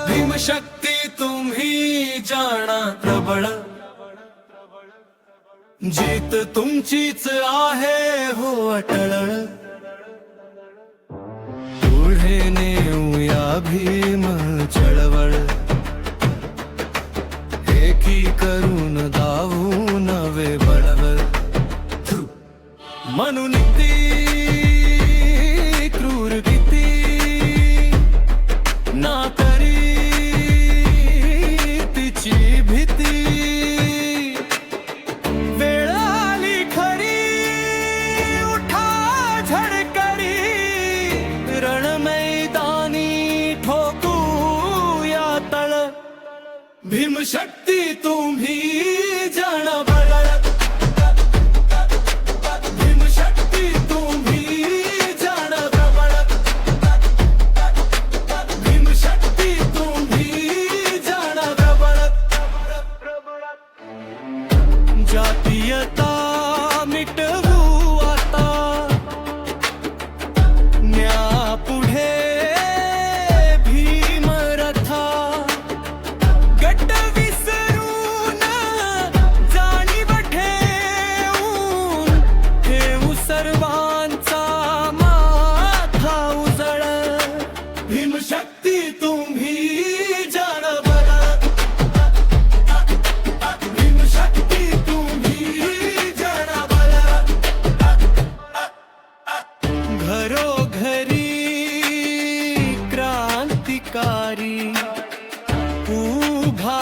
भीमशक्ती तुम्ही जाणा प्रबळ, जीत तुमचीच आहे हो अटळ। पुढे नेऊया भीम चळवळ, एकी करून दावू नवे बळवळ। म्हणून ती क्रूर किती ना करी तिची भीती। वेळ आली खरी उठा झडकरी, रण मैदानी ठोकूया तळ। भीमशक्ती तुम्ही जाणा बळ, भीमशक्ती तुम्ही जाणा प्रबळ, भीमशक्ती तुम्ही जाणा प्रबळ। जातीयता मिटवू आता, न्या पुढे भीमरथा। गट विसरून जाणीव ठेवून, ठेवू सर्वांचा माथा उजळ। भीमशक्ती तुम्ही जाणा बळ, भीमशक्ती तुम्ही जाणा बळ। घरोघरी क्रांतिकारी उभा